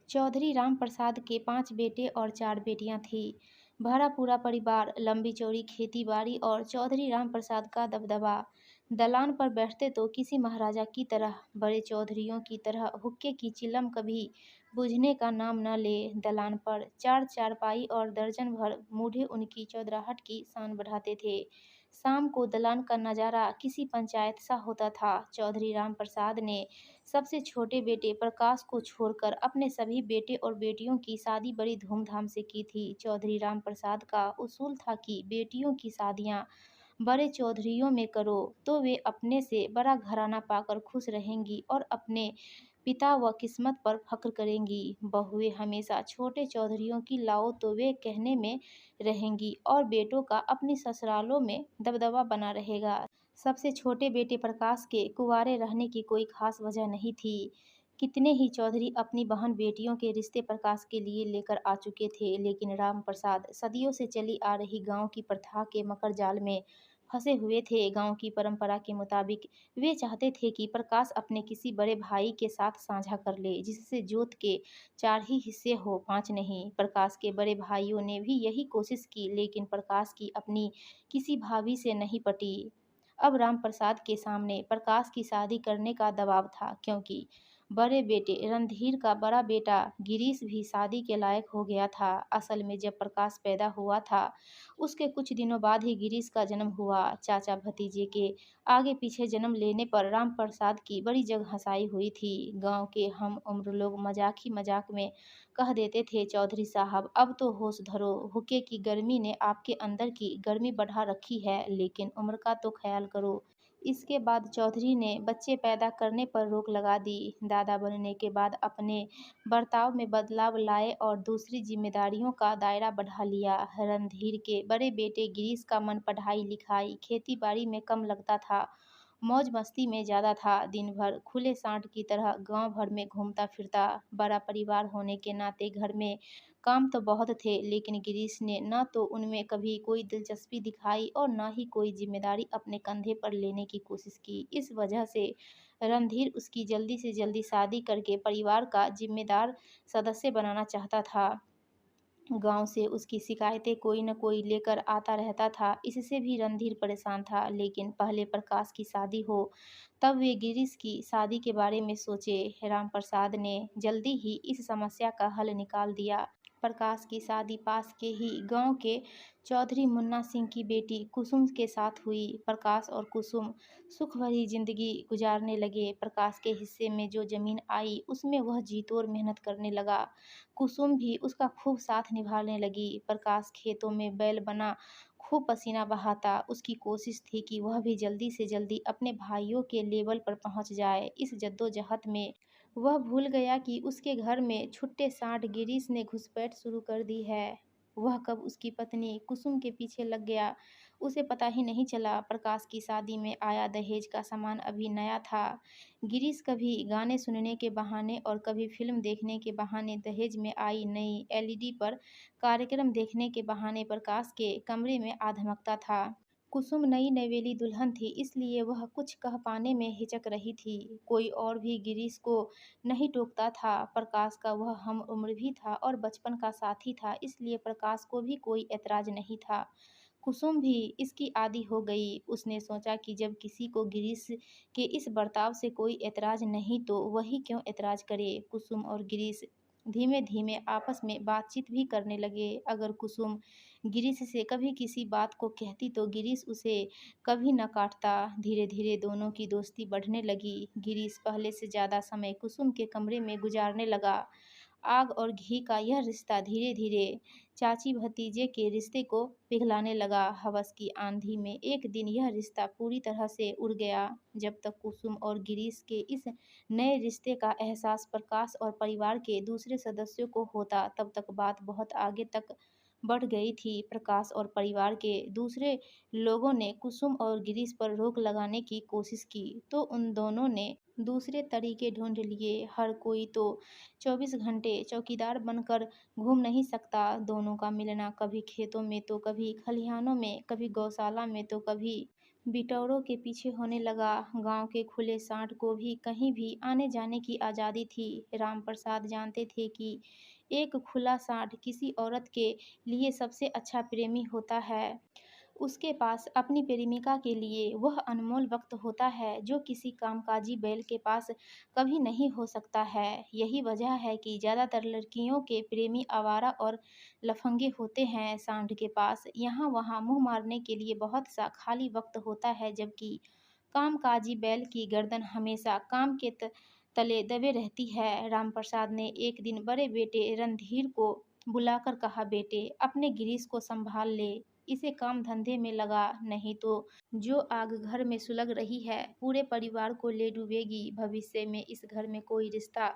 चौधरी रामप्रसाद के 5 बेटे और 4 बेटियां थीं। भरा पूरा परिवार, लंबी चौड़ी खेती-बाड़ी और चौधरी रामप्रसाद का दबदबा। दलान पर बैठते तो किसी महाराजा की तरह, बड़े चौधरियों की तरह हुक्के की चिलम कभी बुझने का नाम न ले। दलान पर 4 चारपाई और दर्जन भर बूढ़े उनकी चौधराहट की शान बढ़ाते थे। शाम को दलान का नजारा किसी पंचायत सा होता था। चौधरी रामप्रसाद ने सबसे छोटे बेटे प्रकाश को छोड़कर अपने सभी बेटे और बेटियों की शादी बड़ी धूमधाम से की थी। चौधरी रामप्रसाद का उसूल था कि बेटियों की शादियां बड़े चौधरियों में करो तो वे अपने से बड़ा घराना पाकर खुश रहेंगी और अपने पिता व किस्मत पर फख्र करेंगी। बहुएं हमेशा छोटे चौधरियों की लाओ तो वे कहने में रहेंगी और बेटों का अपनी ससुरालों में दबदबा बना रहेगा। सबसे छोटे बेटे प्रकाश के कुंवारे रहने की कोई खास वजह नहीं थी। कितने ही चौधरी अपनी बहन बेटियों के रिश्ते प्रकाश के लिए लेकर आ चुके थे, लेकिन रामप्रसाद सदियों से चली आ रही गांव की प्रथा के मकर जाल में फंसे हुए थे। गांव की परंपरा के मुताबिक वे चाहते थे कि प्रकाश अपने किसी बड़े भाई के साथ साझा कर ले, जिससे जोत के 4 ही हिस्से हो, 5 नहीं। प्रकाश के बड़े भाइयों ने भी यही कोशिश की, लेकिन प्रकाश की अपनी किसी भाभी से नहीं पटी। अब रामप्रसाद के सामने प्रकाश की शादी करने का दबाव था, क्योंकि बड़े बेटे रणधीर का बड़ा बेटा गिरीश भी शादी के लायक हो गया था। असल में जब प्रकाश पैदा हुआ था, उसके कुछ दिनों बाद ही गिरीश का जन्म हुआ। चाचा भतीजे के आगे पीछे जन्म लेने पर रामप्रसाद की बड़ी जग हंसाई हुई थी। गांव के हम उम्र लोग मजाक ही मजाक में कह देते थे, चौधरी साहब अब तो होश धरो, हुक्के की गर्मी ने आपके अंदर की गर्मी बढ़ा रखी है, लेकिन उम्र का तो ख्याल करो। इसके बाद चौधरी ने बच्चे पैदा करने पर रोक लगा दी। दादा बनने के बाद अपने बर्ताव में बदलाव लाए और दूसरी जिम्मेदारियों का दायरा बढ़ा लिया। रणधीर के बड़े बेटे गिरीश का मन पढ़ाई लिखाई खेती बाड़ी में कम लगता था, मौज मस्ती में ज़्यादा था। दिन भर खुले सांड की तरह गांव भर में घूमता फिरता। बड़ा परिवार होने के नाते घर में काम तो बहुत थे, लेकिन गिरीश ने न तो उनमें कभी कोई दिलचस्पी दिखाई और न ही कोई जिम्मेदारी अपने कंधे पर लेने की कोशिश की। इस वजह से रणधीर उसकी जल्दी से जल्दी शादी करके परिवार का जिम्मेदार सदस्य बनाना चाहता था। गांव से उसकी शिकायतें कोई न कोई लेकर आता रहता था। इससे भी रणधीर परेशान था, लेकिन पहले प्रकाश की शादी हो तब वे गिरीश की शादी के बारे में सोचे। रामप्रसाद ने जल्दी ही इस समस्या का हल निकाल दिया। प्रकाश की शादी पास के ही गांव के चौधरी मुन्ना सिंह की बेटी कुसुम के साथ हुई। प्रकाश और कुसुम सुख भरी जिंदगी गुजारने लगे। प्रकाश के हिस्से में जो जमीन आई उसमें वह जी तोड़ मेहनत करने लगा। कुसुम भी उसका खूब साथ निभाने लगी। प्रकाश खेतों में बैल बना खूब पसीना बहाता। उसकी कोशिश थी कि वह भी जल्दी से जल्दी अपने भाइयों के लेवल पर पहुंच जाए। इस जद्दोजहद में वह भूल गया कि उसके घर में छुट्टे सांड गिरीश ने घुसपैठ शुरू कर दी है। वह कब उसकी पत्नी कुसुम के पीछे लग गया, उसे पता ही नहीं चला। प्रकाश की शादी में आया दहेज का सामान अभी नया था। गिरीश कभी गाने सुनने के बहाने और कभी फिल्म देखने के बहाने दहेज में आई नई एलईडी पर कार्यक्रम देखने के बहाने प्रकाश के कमरे में आ धमकता था। कुसुम नई नवेली दुल्हन थी, इसलिए वह कुछ कह पाने में हिचक रही थी। कोई और भी गिरीश को नहीं टोकता था। प्रकाश का वह हम उम्र भी था और बचपन का साथी था, इसलिए प्रकाश को भी कोई ऐतराज नहीं था। कुसुम भी इसकी आदी हो गई। उसने सोचा कि जब किसी को गिरीश के इस बर्ताव से कोई ऐतराज नहीं तो वही क्यों ऐतराज करे। कुसुम और गिरीश धीमे धीमे आपस में बातचीत भी करने लगे। अगर कुसुम गिरीश से कभी किसी बात को कहती तो गिरीश उसे कभी न काटता। धीरे धीरे दोनों की दोस्ती बढ़ने लगी। गिरीश पहले से ज़्यादा समय कुसुम के कमरे में गुजारने लगा। आग और घी का यह रिश्ता धीरे धीरे चाची भतीजे के रिश्ते को पिघलाने लगा। हवस की आंधी में एक दिन यह रिश्ता पूरी तरह से उड़ गया। जब तक कुसुम और गिरीश के इस नए रिश्ते का एहसास प्रकाश और परिवार के दूसरे सदस्यों को होता, तब तक बात बहुत आगे तक बढ़ गई थी। प्रकाश और परिवार के दूसरे लोगों ने कुसुम और गिरीश पर रोक लगाने की कोशिश की, तो उन दोनों ने दूसरे तरीके ढूंढ लिए। हर कोई तो 24 घंटे चौकीदार बनकर घूम नहीं सकता। दोनों का मिलना कभी खेतों में तो कभी खलिहानों में, कभी गौशाला में तो कभी बिटौरों के पीछे होने लगा। गांव के खुले सांड को भी कहीं भी आने जाने की आज़ादी थी। रामप्रसाद जानते थे कि एक खुला सांड किसी औरत के लिए सबसे अच्छा प्रेमी होता है। उसके पास अपनी प्रेमिका के लिए वह अनमोल वक्त होता है जो किसी कामकाजी बैल के पास कभी नहीं हो सकता है। यही वजह है कि ज़्यादातर लड़कियों के प्रेमी आवारा और लफंगे होते हैं। सांड के पास यहाँ वहाँ मुंह मारने के लिए बहुत सा खाली वक्त होता है, जबकि कामकाजी बैल की गर्दन हमेशा काम के तले दबे रहती है। रामप्रसाद ने एक दिन बड़े बेटे रणधीर को बुलाकर कहा, बेटे अपने गिरीश को संभाल ले, इसे काम धंधे में लगा, नहीं तो जो आग घर में सुलग रही है पूरे परिवार को ले डूबेगी। भविष्य में इस घर में कोई रिश्ता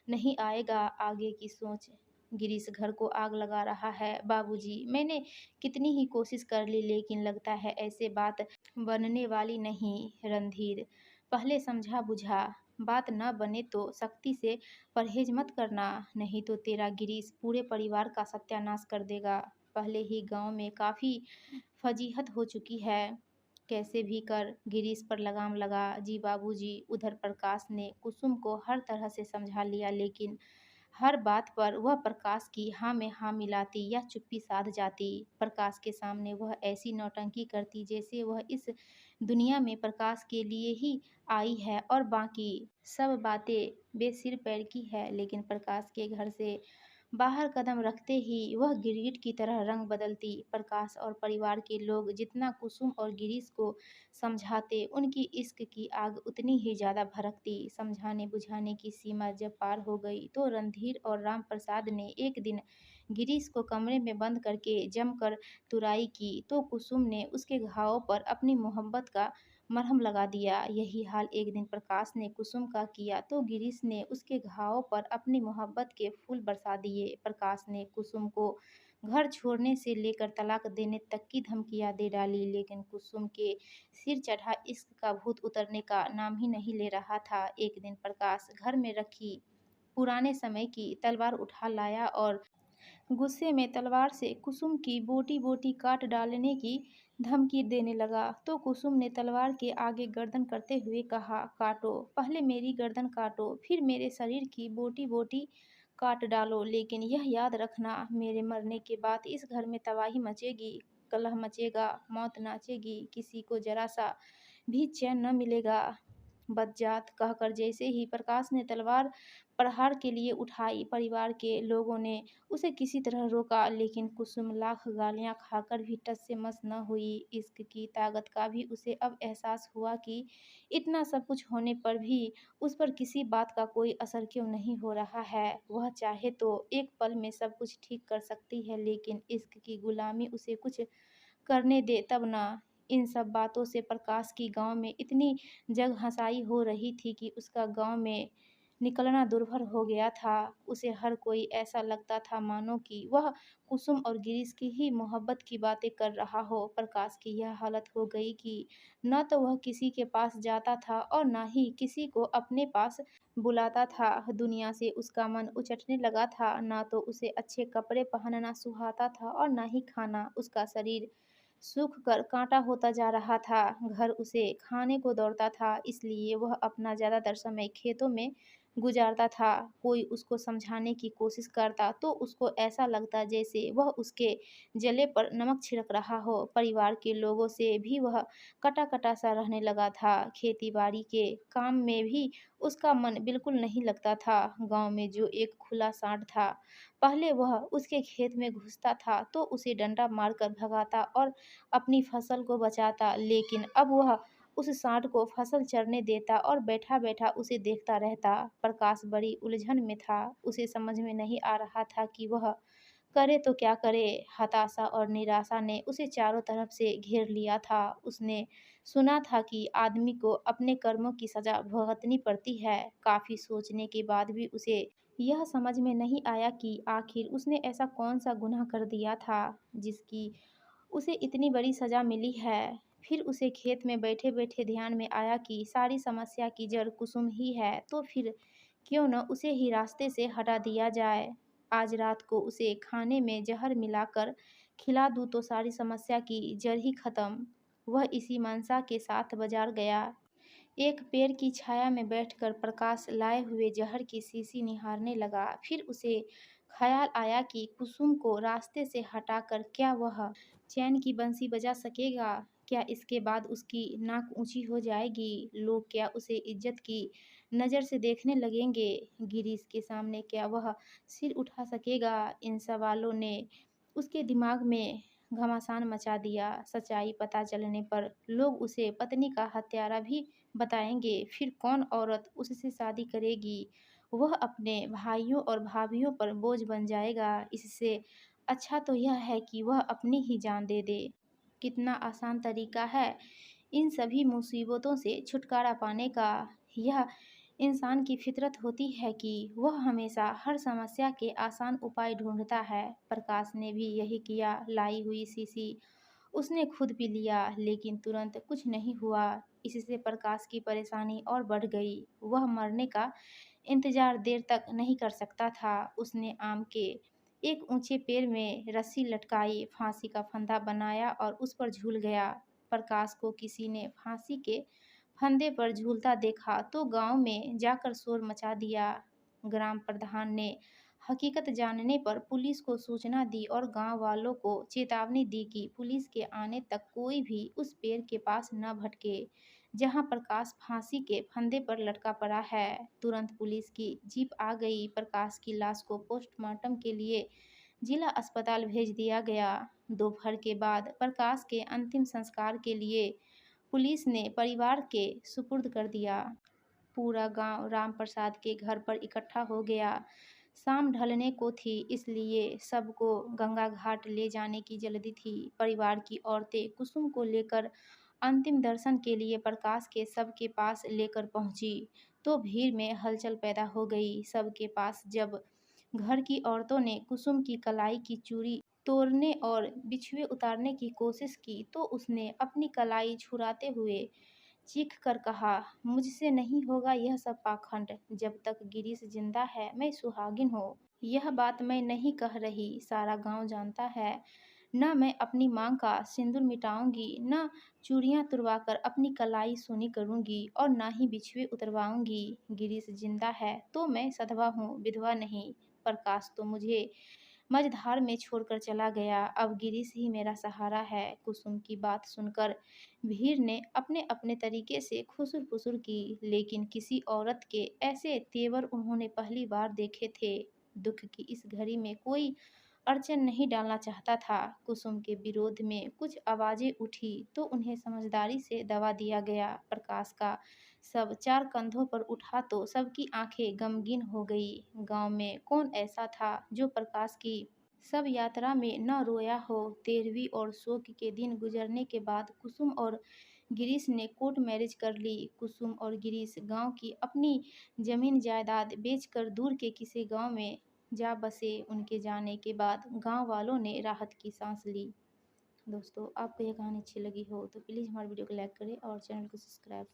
नहीं आएगा, आगे की सोच। गिरीश घर को आग लगा रहा है बाबूजी, मैंने कितनी ही कोशिश कर ली लेकिन लगता है ऐसे बात बनने वाली नहीं। रणधीर पहले समझा बुझा, बात न बने तो सख्ती से परहेज मत करना, नहीं तो तेरा गिरीश पूरे परिवार का सत्यानाश कर देगा। पहले ही गांव में काफ़ी फजीहत हो चुकी है, कैसे भी कर गिरीश पर लगाम लगा। जी बाबूजी। उधर प्रकाश ने कुसुम को हर तरह से समझा लिया, लेकिन हर बात पर वह प्रकाश की हाँ में हाँ मिलाती या चुप्पी साध जाती। प्रकाश के सामने वह ऐसी नौटंकी करती जैसे वह इस दुनिया में प्रकाश के लिए ही आई है और बाकी सब बातें बेसिर पैर की है। लेकिन प्रकाश के घर से बाहर कदम रखते ही वह गिरगिट की तरह रंग बदलती। प्रकाश और परिवार के लोग जितना कुसुम और गिरीश को समझाते, उनकी इश्क की आग उतनी ही ज़्यादा भड़कती। समझाने बुझाने की सीमा जब पार हो गई तो रणधीर और रामप्रसाद ने एक दिन गिरीश को कमरे में बंद करके जमकर तुराई की, तो कुसुम ने उसके घावों पर अपनी मोहब्बत का मरहम लगा दिया। यही हाल एक दिन प्रकाश ने कुसुम का किया तो गिरीश ने उसके घावों पर अपनी मोहब्बत के फूल बरसा दिए। प्रकाश ने कुसुम को घर छोड़ने से लेकर तलाक देने तक की धमकियां दे डाली, लेकिन कुसुम के सिर चढ़ा इश्क का भूत उतरने का नाम ही नहीं ले रहा था। एक दिन प्रकाश घर में रखी पुराने समय की तलवार उठा लाया और गुस्से में तलवार से कुसुम की बोटी बोटी काट डालने की धमकी देने लगा। तो कुसुम ने तलवार के आगे गर्दन करते हुए कहा, काटो, पहले मेरी गर्दन काटो, फिर मेरे शरीर की बोटी बोटी काट डालो, लेकिन यह याद रखना, मेरे मरने के बाद इस घर में तबाही मचेगी, कलह मचेगा, मौत नाचेगी, किसी को जरा सा भी चैन न मिलेगा। बदजात कहकर जैसे ही प्रकाश ने तलवार प्रहार के लिए उठाई, परिवार के लोगों ने उसे किसी तरह रोका, लेकिन कुसुम लाख गालियां खाकर भी टस से मस न हुई। इश्क की ताकत का भी उसे अब एहसास हुआ कि इतना सब कुछ होने पर भी उस पर किसी बात का कोई असर क्यों नहीं हो रहा है। वह चाहे तो एक पल में सब कुछ ठीक कर सकती है, लेकिन इश्क की गुलामी उसे कुछ करने दे तब ना। इन सब बातों से प्रकाश की गांव में इतनी जग हंसाई हो रही थी कि उसका गांव में निकलना दुर्भर हो गया था। उसे हर कोई ऐसा लगता था मानो कि वह कुसुम और गिरीश की ही मोहब्बत की बातें कर रहा हो। प्रकाश की यह हालत हो गई कि न तो वह किसी के पास जाता था और न ही किसी को अपने पास बुलाता था। दुनिया से उसका मन उचटने लगा था, न तो उसे अच्छे कपड़े पहनना सुहाता था और न ही खाना। उसका शरीर सूख कर कांटा होता जा रहा था। घर उसे खाने को दौड़ता था, इसलिए वह अपना ज़्यादातर समय खेतों में गुजारता था। कोई उसको समझाने की कोशिश करता तो उसको ऐसा लगता जैसे वह उसके जले पर नमक छिड़क रहा हो। परिवार के लोगों से भी वह कटा-कटा सा रहने लगा था। खेती-बाड़ी के काम में भी उसका मन बिल्कुल नहीं लगता था। गाँव में जो एक खुला साँड़ था, पहले वह उसके खेत में घुसता था तो उसे डंडा मारकर भगाता और अपनी फसल को बचाता, लेकिन अब वह उस सांड को फसल चरने देता और बैठा-बैठा उसे देखता रहता। प्रकाश बड़ी उलझन में था, उसे समझ में नहीं आ रहा था कि वह करे तो क्या करे। हताशा और निराशा ने उसे चारों तरफ से घेर लिया था। उसने सुना था कि आदमी को अपने कर्मों की सजा भुगतनी पड़ती है। काफ़ी सोचने के बाद भी उसे यह समझ में नहीं आया कि आखिर उसने ऐसा कौन सा गुनाह कर दिया था जिसकी उसे इतनी बड़ी सज़ा मिली है। फिर उसे खेत में बैठे-बैठे ध्यान में आया कि सारी समस्या की जड़ कुसुम ही है, तो फिर क्यों न उसे ही रास्ते से हटा दिया जाए। आज रात को उसे खाने में ज़हर मिलाकर खिला दूँ तो सारी समस्या की जड़ ही खत्म वह इसी मनसा के साथ बाजार गया। एक पेड़ की छाया में बैठकर प्रकाश लाए हुए जहर की शीशी निहारने लगा। फिर उसे ख्याल आया कि कुसुम को रास्ते से हटाकर क्या वह चैन की बंसी बजा सकेगा? क्या इसके बाद उसकी नाक ऊंची हो जाएगी? लोग क्या उसे इज्जत की नज़र से देखने लगेंगे? गिरीश के सामने क्या वह सिर उठा सकेगा? इन सवालों ने उसके दिमाग में घमासान मचा दिया। सच्चाई पता चलने पर लोग उसे पत्नी का हत्यारा भी बताएंगे। फिर कौन औरत उससे शादी करेगी? वह अपने भाइयों और भाभियों पर बोझ बन जाएगा। इससे अच्छा तो यह है कि वह अपनी ही जान दे दे। कितना आसान तरीका है इन सभी मुसीबतों से छुटकारा पाने का। यह इंसान की फितरत होती है कि वह हमेशा हर समस्या के आसान उपाय ढूंढता है। प्रकाश ने भी यही किया। लाई हुई शीशी उसने खुद पी लिया, लेकिन तुरंत कुछ नहीं हुआ। इससे प्रकाश की परेशानी और बढ़ गई। वह मरने का इंतजार देर तक नहीं कर सकता था। उसने आम के एक ऊंचे पेड़ में रस्सी लटकाई, फांसी का फंदा बनाया और उस पर झूल गया। प्रकाश को किसी ने फांसी के फंदे पर झूलता देखा तो गांव में जाकर शोर मचा दिया। ग्राम प्रधान ने हकीकत जानने पर पुलिस को सूचना दी और गांव वालों को चेतावनी दी कि पुलिस के आने तक कोई भी उस पेड़ के पास न भटके जहां प्रकाश फांसी के फंदे पर लटका पड़ा है। तुरंत पुलिस की जीप आ गई। प्रकाश की लाश को पोस्टमार्टम के लिए जिला अस्पताल भेज दिया गया। दोपहर के बाद प्रकाश के अंतिम संस्कार के लिए पुलिस ने परिवार के सुपुर्द कर दिया। पूरा गांव रामप्रसाद के घर पर इकट्ठा हो गया। शाम ढलने को थी, इसलिए सबको गंगा घाट ले जाने की जल्दी थी। परिवार की औरतें कुसुम को लेकर अंतिम दर्शन के लिए प्रकाश के शव के पास लेकर पहुंची तो भीड़ में हलचल पैदा हो गई। शव के पास जब घर की औरतों ने कुसुम की कलाई की चूड़ी तोड़ने और बिछुए उतारने की कोशिश की तो उसने अपनी कलाई छुड़ाते हुए चीख कर कहा, मुझसे नहीं होगा यह सब पाखंड। जब तक गिरीश जिंदा है मैं सुहागिन हूँ। यह बात मैं नहीं कह रही, सारा गांव जानता है। न मैं अपनी मांग का सिंदूर मिटाऊंगी, न चूड़ियां तुड़वाकर अपनी कलाई सूनी करूंगी और न ही बिछुए उतरवाऊंगी। गिरीश जिंदा है तो मैं सधवा हूँ, विधवा नहीं। प्रकाश तो मुझे मझधार में छोड़कर चला गया। अब गिरीश ही मेरा सहारा है। कुसुम की बात सुनकर भीड़ ने अपने अपने तरीके से खुसुर फुसुर की, लेकिन किसी औरत के ऐसे तेवर उन्होंने पहली बार देखे थे। दुख की इस घड़ी में कोई अड़चन नहीं डालना चाहता था। कुसुम के विरोध में कुछ आवाजें उठी तो उन्हें समझदारी से दबा दिया गया। प्रकाश का सब चार कंधों पर उठा तो सबकी आंखें गमगीन हो गई। गांव में कौन ऐसा था जो प्रकाश की सब यात्रा में न रोया हो। 13वीं और शोक के दिन गुजरने के बाद कुसुम और गिरीश ने कोर्ट मैरिज कर ली। कुसुम और गिरीश गांव की अपनी जमीन जायदाद बेचकर दूर के किसी गांव में जा बसे। उनके जाने के बाद गांव वालों ने राहत की सांस ली। दोस्तों, आपको यह कहानी अच्छी लगी हो तो प्लीज़ हमारे वीडियो को लाइक करें और चैनल को सब्सक्राइब